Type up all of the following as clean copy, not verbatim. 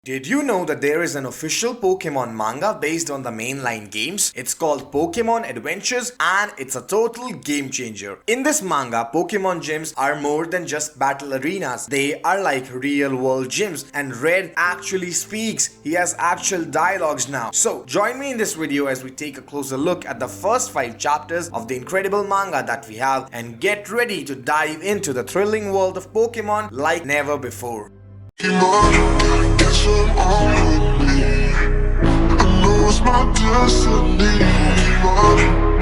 Did you know that there is an official Pokemon manga based on the mainline games? It's called Pokemon Adventures and it's a total game changer. In this manga, Pokemon gyms are more than just battle arenas. They are like real world gyms, and Red actually speaks. He has actual dialogues now. So join me in this video as we take a closer look at the first 5 chapters of the incredible manga that we have and get ready to dive into the thrilling world of Pokemon like never before. Guess I'm on with me. I know it's my destiny.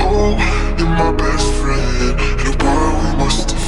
Oh, you're my best friend. In a world we must defend.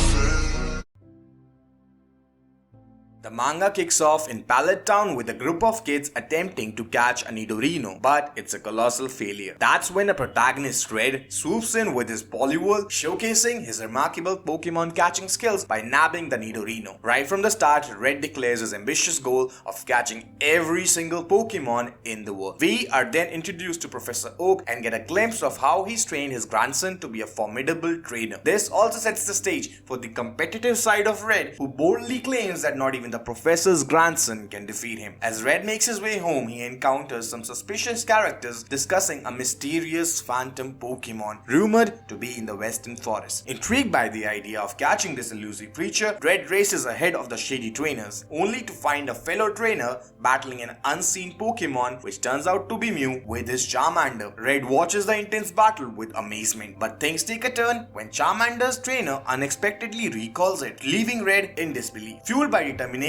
The manga kicks off in Pallet Town with a group of kids attempting to catch a Nidorino, but it's a colossal failure. That's when a protagonist, Red, swoops in with his Poliwhirl, showcasing his remarkable Pokemon catching skills by nabbing the Nidorino. Right from the start, Red declares his ambitious goal of catching every single Pokemon in the world. We are then introduced to Professor Oak and get a glimpse of how he's trained his grandson to be a formidable trainer. This also sets the stage for the competitive side of Red, who boldly claims that not even the professor's grandson can defeat him. As Red makes his way home, he encounters some suspicious characters discussing a mysterious phantom Pokemon rumored to be in the Western Forest. Intrigued by the idea of catching this elusive creature, Red races ahead of the shady trainers, only to find a fellow trainer battling an unseen Pokemon, which turns out to be Mew with his Charmander. Red watches the intense battle with amazement, but things take a turn when Charmander's trainer unexpectedly recalls it, leaving Red in disbelief. Fueled by determination,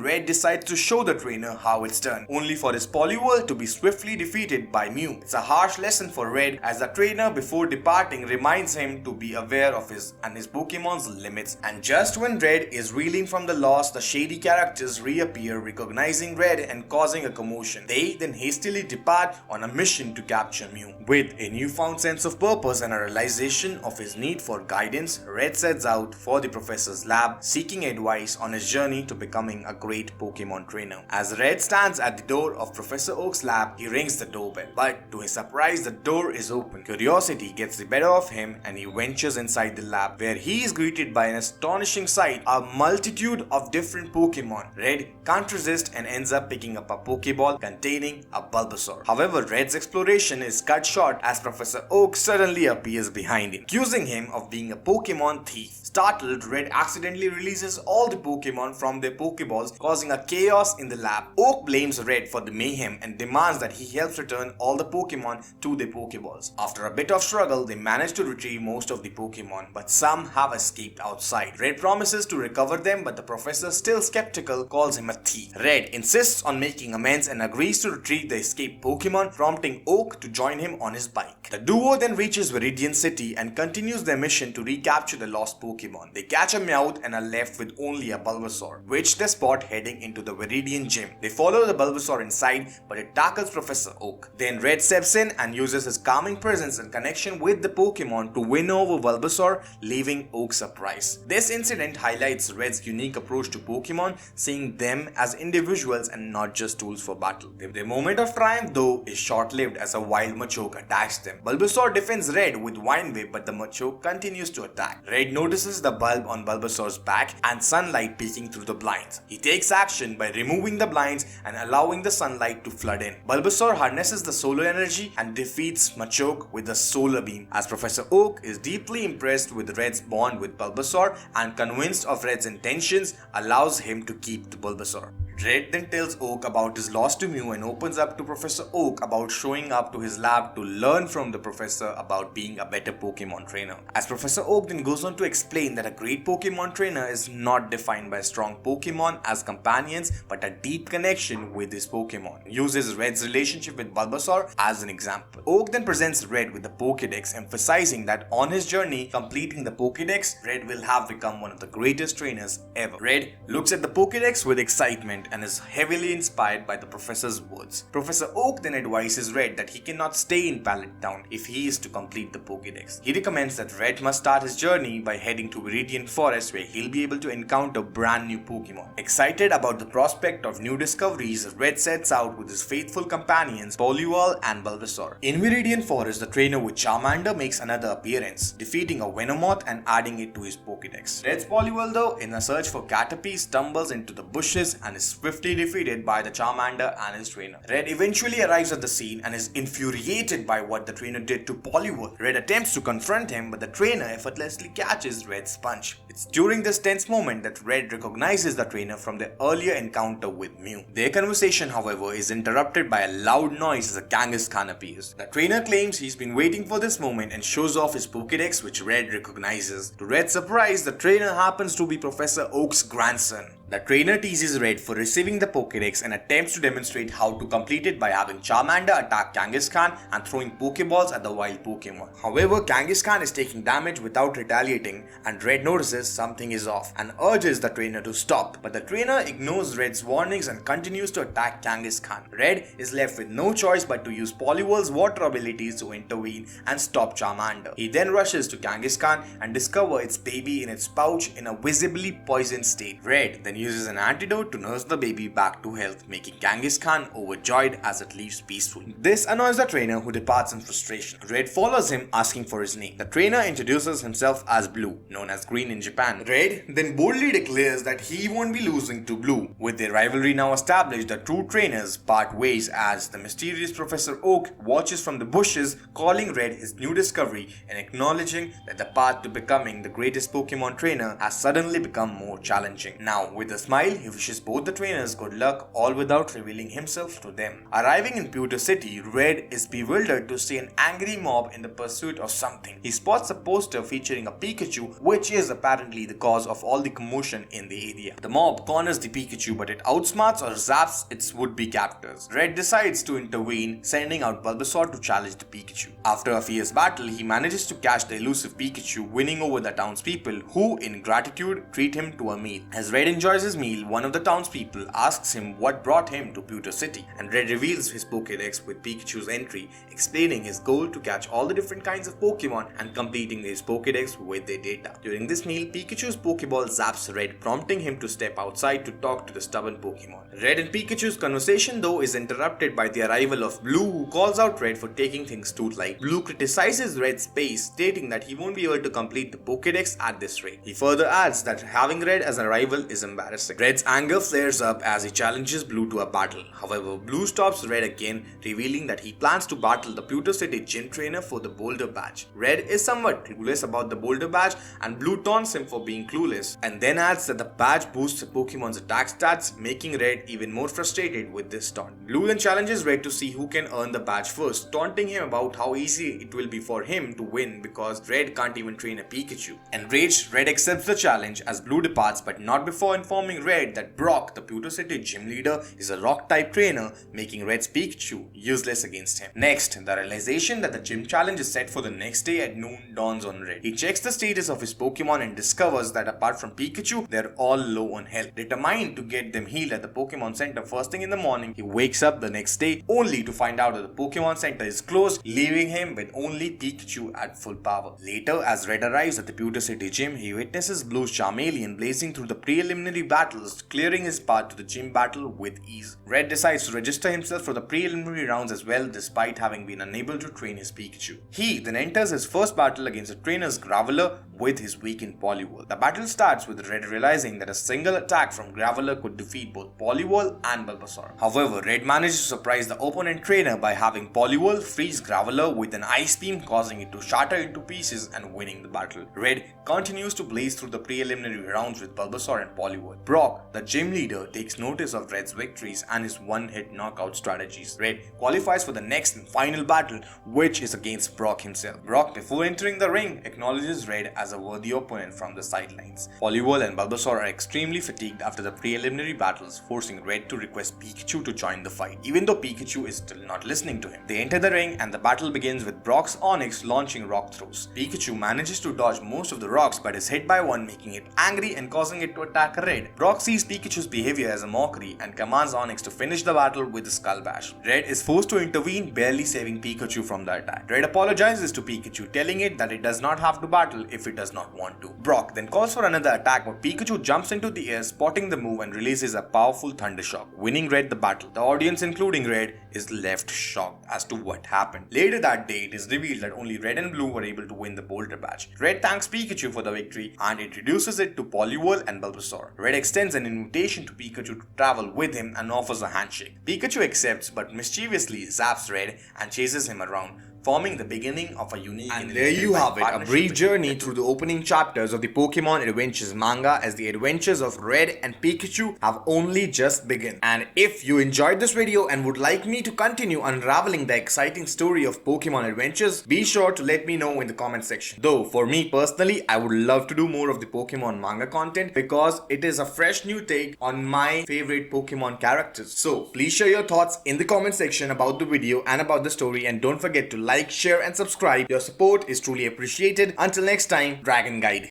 Red decides to show the trainer how it's done, only for his Poliwhirl to be swiftly defeated by Mew. It's a harsh lesson for Red, as the trainer before departing reminds him to be aware of his Pokemon's limits. And just when Red is reeling from the loss, the shady characters reappear, recognizing Red and causing a commotion. They then hastily depart on a mission to capture Mew. With a newfound sense of purpose and a realization of his need for guidance, Red sets out for the professor's lab, seeking advice on his journey to becoming a great Pokemon trainer. As Red stands at the door of Professor Oak's lab, he rings the doorbell, but to his surprise, the door is open. Curiosity gets the better of him and he ventures inside the lab, where he is greeted by an astonishing sight, a multitude of different Pokemon. Red can't resist and ends up picking up a Pokeball containing a Bulbasaur. However, Red's exploration is cut short as Professor Oak suddenly appears behind him, accusing him of being a Pokemon thief. Startled, Red accidentally releases all the Pokemon from their Pokeballs, causing a chaos in the lab. Oak blames Red for the mayhem and demands that he helps return all the Pokemon to their Pokeballs. After a bit of struggle, they manage to retrieve most of the Pokemon, but some have escaped outside. Red promises to recover them, but the professor, still skeptical, calls him a thief. Red insists on making amends and agrees to retrieve the escaped Pokemon, prompting Oak to join him on his bike. The duo then reaches Viridian City and continues their mission to recapture the lost Pokemon. They catch a Meowth and are left with only a Bulbasaur, which they spot heading into the Viridian gym. They follow the Bulbasaur inside, but it tackles Professor Oak. Then Red steps in and uses his calming presence and connection with the Pokemon to win over Bulbasaur, leaving Oak surprised. This incident highlights Red's unique approach to Pokemon, seeing them as individuals and not just tools for battle. Their moment of triumph, though, is short-lived as a wild Machoke attacks them. Bulbasaur defends Red with Vine Whip, but the Machoke continues to attack. Red notices the bulb on Bulbasaur's back and sunlight peeking through the blinds. He takes action by removing the blinds and allowing the sunlight to flood in. Bulbasaur harnesses the solar energy and defeats Machoke with a solar beam, as Professor Oak is deeply impressed with Red's bond with Bulbasaur and convinced of Red's intentions, allows him to keep the Bulbasaur. Red then tells Oak about his loss to Mew and opens up to Professor Oak about showing up to his lab to learn from the professor about being a better Pokemon trainer. As Professor Oak then goes on to explain that a great Pokemon trainer is not defined by strong Pokemon as companions, but a deep connection with his Pokemon. He uses Red's relationship with Bulbasaur as an example. Oak then presents Red with the Pokédex, emphasizing that on his journey completing the Pokédex, Red will have become one of the greatest trainers ever. Red looks at the Pokédex with excitement and is heavily inspired by the professor's words. Professor Oak then advises Red that he cannot stay in Pallet Town if he is to complete the Pokédex. He recommends that Red must start his journey by heading to Viridian Forest, where he'll be able to encounter brand new Pokemon. Excited about the prospect of new discoveries, Red sets out with his faithful companions Poliwhirl and Bulbasaur. In Viridian Forest, the trainer with Charmander makes another appearance, defeating a Venomoth and adding it to his Pokédex. Red's Poliwhirl, though, in a search for Caterpie, stumbles into the bushes and is swiftly defeated by the Charmander and his trainer. Red eventually arrives at the scene and is infuriated by what the trainer did to Poliwhirl. Red attempts to confront him, but the trainer effortlessly catches Red's punch. It's during this tense moment that Red recognizes the trainer from their earlier encounter with Mew. Their conversation, however, is interrupted by a loud noise as a Kangaskhan appears. The trainer claims he's been waiting for this moment and shows off his Pokédex, which Red recognizes. To Red's surprise, the trainer happens to be Professor Oak's grandson. The trainer teases Red for receiving the Pokédex and attempts to demonstrate how to complete it by having Charmander attack Kangaskhan and throwing Pokéballs at the wild Pokémon. However, Kangaskhan is taking damage without retaliating, and Red notices something is off and urges the trainer to stop. But the trainer ignores Red's warnings and continues to attack Kangaskhan. Red is left with no choice but to use Poliwhirl's water abilities to intervene and stop Charmander. He then rushes to Kangaskhan and discovers its baby in its pouch in a visibly poisoned state. Red then uses an antidote to nurse the baby back to health, making Kangaskhan overjoyed as it leaves peacefully. This annoys the trainer, who departs in frustration. Red follows him, asking for his name. The trainer introduces himself as Blue, known as Green in Japan. Red then boldly declares that he won't be losing to Blue. With their rivalry now established, the two trainers part ways as the mysterious Professor Oak watches from the bushes, calling Red his new discovery and acknowledging that the path to becoming the greatest Pokemon trainer has suddenly become more challenging. Now, with a smile, he wishes both the trainers good luck, all without revealing himself to them. Arriving in Pewter City, Red is bewildered to see an angry mob in the pursuit of something. He spots a poster featuring a Pikachu, which is apparently the cause of all the commotion in the area. The mob corners the Pikachu, but it outsmarts or zaps its would-be captors. Red decides to intervene, sending out Bulbasaur to challenge the Pikachu. After a fierce battle, he manages to catch the elusive Pikachu, winning over the townspeople, who in gratitude treat him to a meal. As Red enjoys his meal, one of the townspeople asks him what brought him to Pewter City, and Red reveals his Pokédex with Pikachu's entry, explaining his goal to catch all the different kinds of Pokemon and completing his Pokédex with their data. During this meal, Pikachu's Pokeball zaps Red, prompting him to step outside to talk to the stubborn Pokemon. Red and Pikachu's conversation, though, is interrupted by the arrival of Blue, who calls out Red for taking things too light. Blue criticizes Red's pace, stating that he won't be able to complete the Pokédex at this rate. He further adds that having Red as a rival is embarrassing. Red's anger flares up as he challenges Blue to a battle. However, Blue stops Red again, revealing that he plans to battle the Pewter City Gym Trainer for the Boulder Badge. Red is somewhat clueless about the Boulder Badge, and Blue taunts him for being clueless, and then adds that the badge boosts a Pokemon's attack stats, making Red even more frustrated with this taunt. Blue then challenges Red to see who can earn the badge first, taunting him about how easy it will be for him to win because Red can't even train a Pikachu. Enraged, Red accepts the challenge as Blue departs, but not before informing Red that Brock, the Pewter City Gym Leader, is a rock-type trainer, making Red's Pikachu useless against him. Next, the realization that the gym challenge is set for the next day at noon dawns on Red. He checks the status of his Pokemon and discovers that apart from Pikachu, they're all low on health. Determined to get them healed at the Pokemon Center first thing in the morning, he wakes up the next day only to find out that the Pokemon Center is closed, leaving him with only Pikachu at full power. Later, as Red arrives at the Pewter City Gym, he witnesses Blue's Charmeleon blazing through the preliminary battles, clearing his path to the gym battle with ease. Red decides to register himself for the preliminary rounds as well, despite having been unable to train his Pikachu. He then enters his first battle against the trainer's Graveler with his weakened Poliwhirl. The battle starts with Red realizing that a single attack from Graveler could defeat both Poliwhirl and Bulbasaur. However, Red manages to surprise the opponent trainer by having Poliwhirl freeze Graveler with an ice beam, causing it to shatter into pieces and winning the battle. Red continues to blaze through the preliminary rounds with Bulbasaur and Poliwhirl. Brock, the gym leader, takes notice of Red's victories and his one-hit knockout strategies. Red qualifies for the next and final battle, which is against Brock himself. Brock, before entering the ring, acknowledges Red as a worthy opponent from the sidelines. Poliwhirl and Bulbasaur are extremely fatigued after the preliminary battles, forcing Red to request Pikachu to join the fight, even though Pikachu is still not listening to him. They enter the ring and the battle begins with Brock's Onix launching rock throws. Pikachu manages to dodge most of the rocks but is hit by one, making it angry and causing it to attack Red. Brock sees Pikachu's behavior as a mockery and commands Onix to finish the battle with a Skull Bash. Red is forced to intervene, barely saving Pikachu from the attack. Red apologizes to Pikachu, telling it that it does not have to battle if it does not want to. Brock then calls for another attack, but Pikachu jumps into the air, spotting the move and releases a powerful Thunder Shock, winning Red the battle. The audience, including Red, is left shocked as to what happened. Later that day, it is revealed that only Red and Blue were able to win the Boulder Badge. Red thanks Pikachu for the victory and introduces it to Poliwhirl and Bulbasaur. Red Red extends an invitation to Pikachu to travel with him and offers a handshake. Pikachu accepts but mischievously zaps Red and chases him around, forming the beginning of a unique and there you have it, a brief journey through the opening chapters of the Pokémon Adventures manga, as the adventures of Red and Pikachu have only just begun. And if you enjoyed this video and would like me to continue unraveling the exciting story of Pokémon Adventures, be sure to let me know in the comment section. Though for me personally, I would love to do more of the Pokémon manga content because it is a fresh new take on my favorite Pokémon characters. So please share your thoughts in the comment section about the video and about the story, and don't forget to like, share and subscribe. Your support is truly appreciated. Until next time, Dragon Guide.